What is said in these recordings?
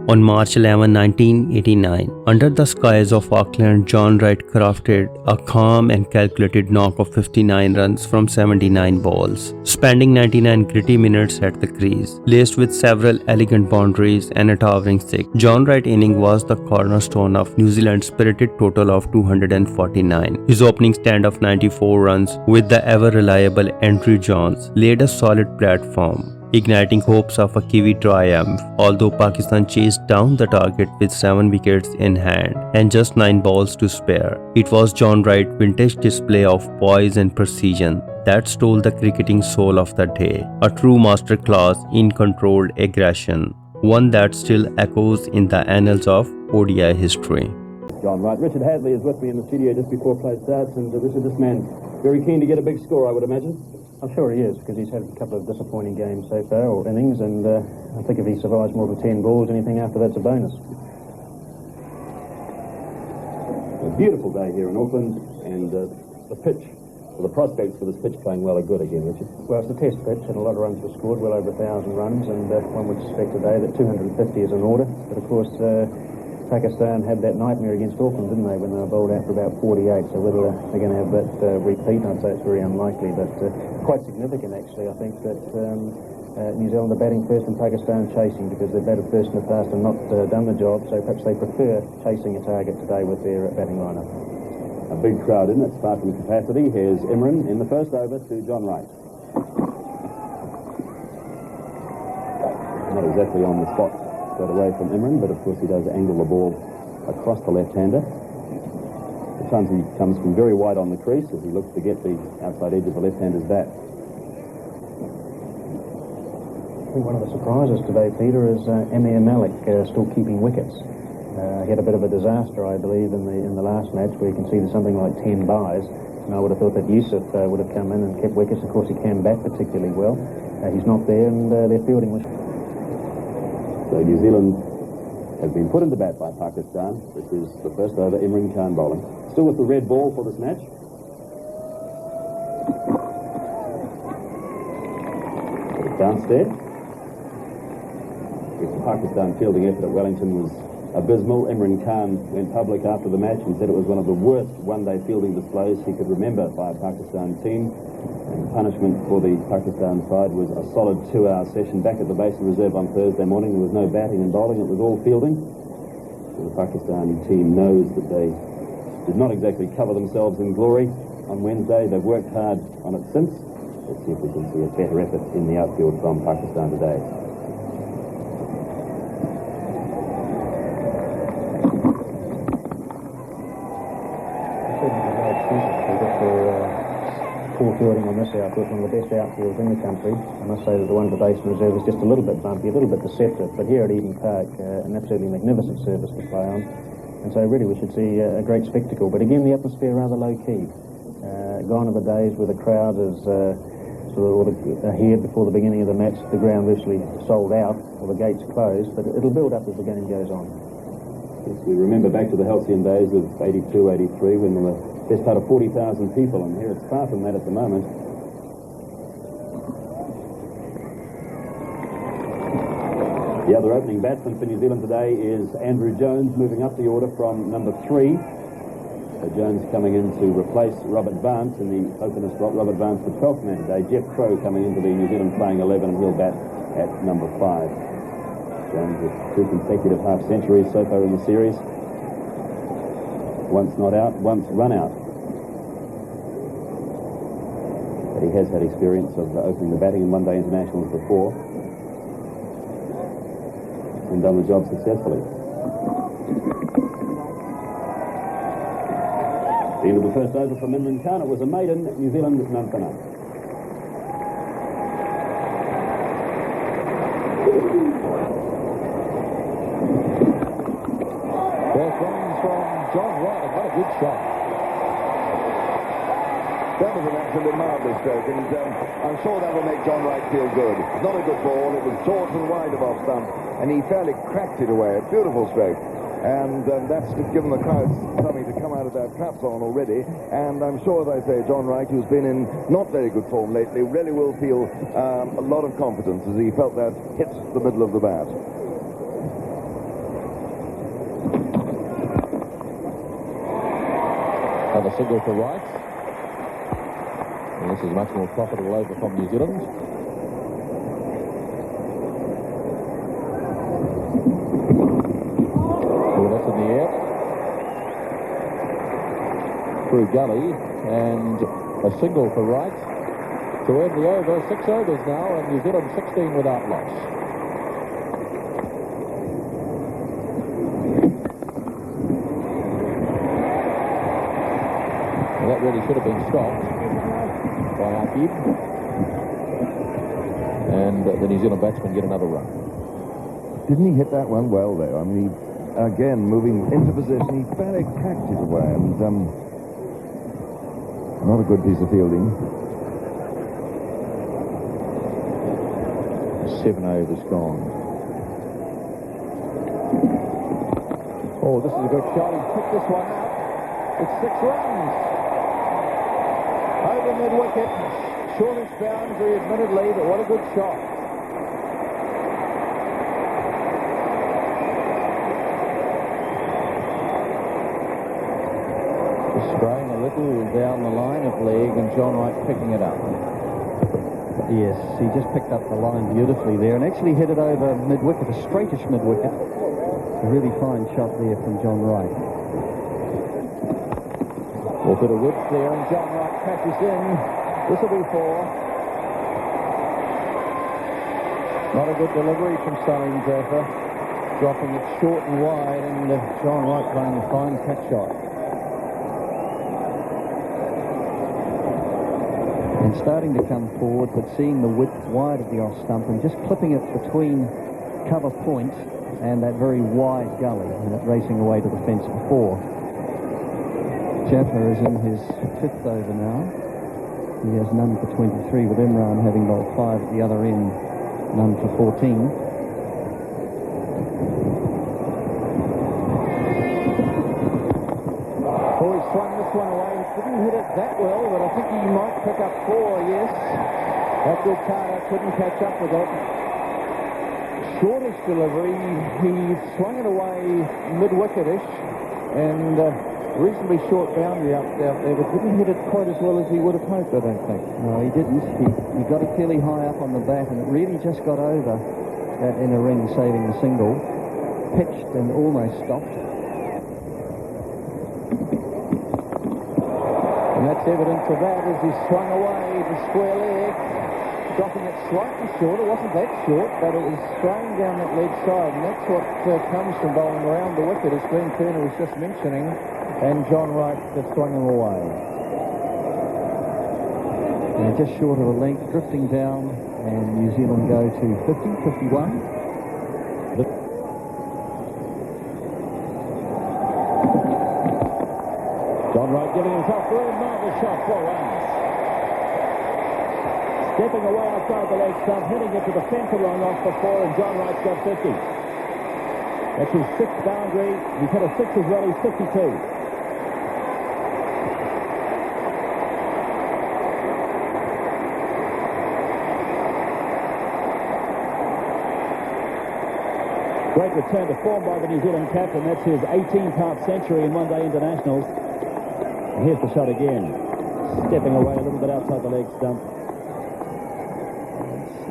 On March 11, 1989, under the skies of Auckland, John Wright crafted a calm and calculated knock of 59 runs from 79 balls, spending 99 gritty minutes at the crease. Laced with several elegant boundaries and a towering six, John Wright inning was the cornerstone of New Zealand's spirited total of 249. His opening stand of 94 runs with the ever-reliable Andrew Johns laid a solid platform, igniting hopes of a Kiwi triumph, although Pakistan chased down the target with 7 wickets in hand and just 9 balls to spare. It was John Wright's vintage display of poise and precision that stole the cricketing soul of the day, a true masterclass in controlled aggression, one that still echoes in the annals of ODI history. John Wright. Richard Hadley is with me in the studio just before play starts, and Richard, this man very keen to get a big score, I would imagine. I'm sure he is, because he's had a couple of disappointing games so far, or innings, and I think if he survives more than 10 balls, anything after that's a bonus. A beautiful day here in Auckland, and the pitch, or the prospects for this pitch playing well are good again, Richard. Well, it's the test pitch, and a lot of runs were scored, well over 1,000 runs, and one would suspect today that 250 is in order. But of course, Pakistan had that nightmare against Auckland, didn't they, when they were bowled out for about 48, so whether they're going to have that repeat, I'd say it's very unlikely, but quite significant actually, I think, that New Zealand are batting first and Pakistan chasing, because they've batted first in the past and not done the job, so perhaps they prefer chasing a target today with their batting lineup. A big crowd, isn't it? It's far from capacity. Here's Imran in the first over to John Wright. Not exactly on the spot straight away from Imran, but of course he does angle the ball across the left-hander. At times he comes from very wide on the crease as he looks to get the outside edge of the left-hander's bat. I think one of the surprises today, Peter, is Amir Malik still keeping wickets. He had a bit of a disaster, I believe, in the last match, where you can see there's something like 10 byes, and I would have thought that Yusuf would have come in and kept wickets. Of course, he can bat particularly well. He's not there, and their fielding was... So New Zealand has been put into bat by Pakistan. This is the first over, Imran Khan bowling. Still with the red ball for this match. Put it downstairs. The Pakistan fielding effort at Wellington was abysmal. Imran Khan went public after the match and said it was one of the worst one-day fielding displays he could remember by a Pakistan team. And punishment for the Pakistan side was a solid 2-hour session back at the base of reserve on Thursday morning. There was no batting and bowling, it was all fielding. So the Pakistani team knows that they did not exactly cover themselves in glory on Wednesday. They've worked hard on it since. Let's see if we can see a better effort in the outfield from Pakistan today. Poor fielding on this outfield, one of the best outfields in the country. I must say that the one at the base of reserve was just a little bit bumpy, a little bit deceptive, but here at Eden Park, an absolutely magnificent service to play on, and so really we should see a great spectacle. But again, the atmosphere rather low-key. Gone are the days where the crowd is sort of here before the beginning of the match, the ground virtually sold out, or the gates closed, but it'll build up as the game goes on. Yes, we remember back to the halcyon days of 82, 83, when there were just out of 40,000 people, and here it's far from that at the moment. The other opening batsman for New Zealand today is Andrew Jones, moving up the order from number 3. So Jones coming in to replace Robert Vance in the opener slot. Robert Vance, the 12th man today. Jeff Crow coming into the New Zealand playing 11, and he'll bat at number 5. Jones with 2 consecutive half-centuries so far in the series. Once not out, once run out. But he has had experience of opening the batting in one-day internationals before and done the job successfully. The end of the first over from Imran Khan. It was a maiden. New Zealand none for none. Ball comes from John Wright. What a good shot. That was an absolutely marvellous stroke, and I'm sure that will make John Wright feel good. It's not a good ball. It was short and wide of off stump, and he fairly cracked it away. A beautiful stroke. And that's given the crowd something to come out of their traps on already. And I'm sure, as I say, John Wright, who's been in not very good form lately, really will feel a lot of confidence as he felt that hit the middle of the bat. and a single for Wright. And this is much more profitable over from New Zealand. Oh, that's in the air. Through gully, and a single for Wright to end the over. 6 overs now, and New Zealand 16 without loss. Well, that really should have been stopped by Akib, and the New Zealand batsmen get another run. Didn't he hit that one well, though? I mean, again, moving into position, he fairly cracked it away, and not a good piece of fielding. 7 overs gone. Oh, this is a good shot. He's picked this one up. It's 6 runs. Over mid-wicket. Shortest boundary, admittedly, but what a good shot. Just spraying a little down the line of leg, and John Wright picking it up. Yes, he just picked up the line beautifully there and actually hit it over mid-wicket, a straightish mid-wicket. A really fine shot there from John Wright. A bit of width there, and John Wright catches in. This will be 4. Not a good delivery from Salim Jaffer, dropping it short and wide, and John Wright playing a fine catch shot. And starting to come forward, but seeing the width wide of the off stump and just clipping it between cover point and that very wide gully, and it racing away to the fence before. Jaffer is in his 5th over now. He has none for 23, with Imran having bowled 5 at the other end, none for 14. Oh, he swung this one away. Didn't hit it that well, but I think he might pick up 4, yes. That good Carter couldn't catch up with it. Shortish delivery. He swung it away mid-wicketish, and reasonably short boundary up there, but didn't hit it quite as well as he would have hoped, I don't think. No, he didn't. He got it fairly high up on the bat, and it really just got over that inner ring, saving the single. Pitched and almost stopped. And that's evidence of that as he swung away the square leg, dropping it slightly short. It wasn't that short, but it was spraying down that leg side, and that's what comes from bowling around the wicket, as Glenn Turner was just mentioning, and John Wright just swung him away. And just short of a length, drifting down, and New Zealand go to 50, 51. John Wright giving himself room, marvellous shot, 4 runs. Stepping away outside the leg stump, hitting it to the centre line off for 4, and John Wright's got 50. That's his 6th boundary. He's hit a 6 as well, he's 52. Great return to form by the New Zealand captain. That's his 18th century in one-day internationals. And here's the shot again. Stepping away a little bit outside the leg stump.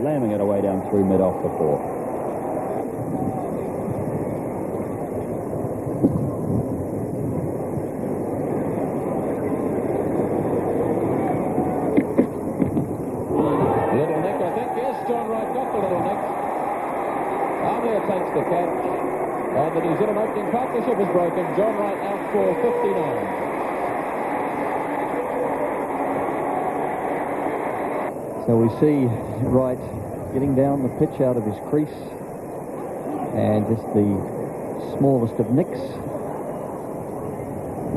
Slamming it away down through mid-off for 4. Little nick, I think. Yes, John Wright got the little nick. Amir takes the catch, and the New Zealand opening partnership is broken. John Wright out for 59. So we see Wright getting down the pitch out of his crease, and just the smallest of nicks,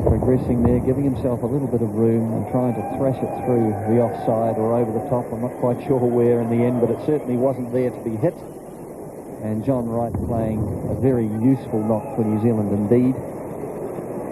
progressing there, giving himself a little bit of room and trying to thrash it through the offside or over the top. I'm not quite sure where in the end, but it certainly wasn't there to be hit. And John Wright playing a very useful knock for New Zealand indeed,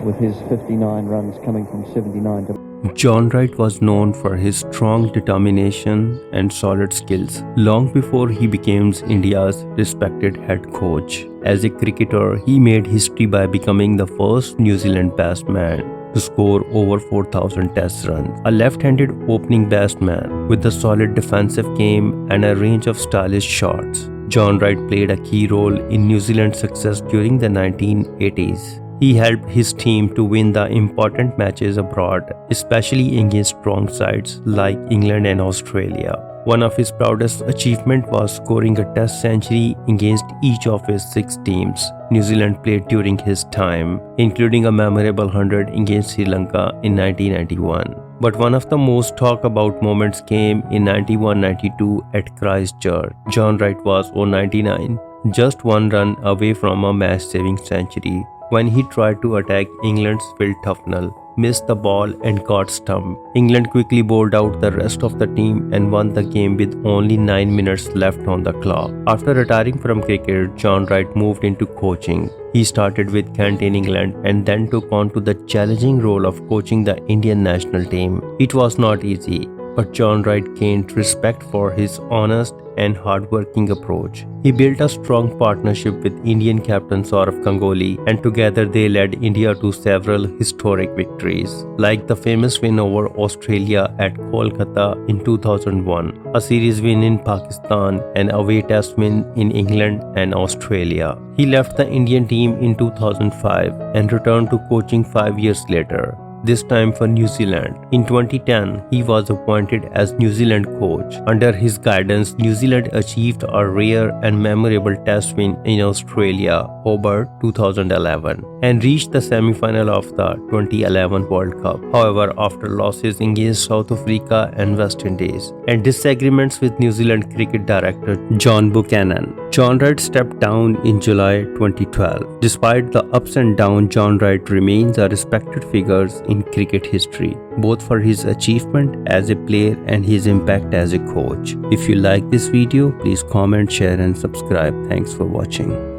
with his 59 runs coming from 79 to... John Wright was known for his strong determination and solid skills long before he became India's respected head coach. As a cricketer, he made history by becoming the first New Zealand batsman to score over 4,000 test runs. A left-handed opening batsman with a solid defensive game and a range of stylish shots, John Wright played a key role in New Zealand's success during the 1980s. He helped his team to win the important matches abroad, especially against strong sides like England and Australia. One of his proudest achievements was scoring a test century against each of his 6 teams New Zealand played during his time, including a memorable 100 against Sri Lanka in 1991. But one of the most talked about moments came in 91-92 at Christchurch. John Wright was on 99, just one run away from a match-saving century, when he tried to attack England's Phil Tufnell, missed the ball and got stumped. England quickly bowled out the rest of the team and won the game with only 9 minutes left on the clock. After retiring from cricket, John Wright moved into coaching. He started with Kent in England and then took on to the challenging role of coaching the Indian national team. It was not easy, but John Wright gained respect for his honest and hard-working approach. He built a strong partnership with Indian captain Saurav Ganguly, and together they led India to several historic victories, like the famous win over Australia at Kolkata in 2001, a series win in Pakistan, and a away test win in England and Australia. He left the Indian team in 2005 and returned to coaching 5 years later, this time for New Zealand. In 2010, he was appointed as New Zealand coach. Under his guidance, New Zealand achieved a rare and memorable test win in Australia, Hobart 2011, and reached the semi-final of the 2011 World Cup. However, after losses against South Africa and West Indies, and disagreements with New Zealand cricket director John Buchanan, John Wright stepped down in July 2012. Despite the ups and downs, John Wright remains a respected figure in cricket history, both for his achievement as a player and his impact as a coach. If you like this video, please comment, share and subscribe. Thanks for watching.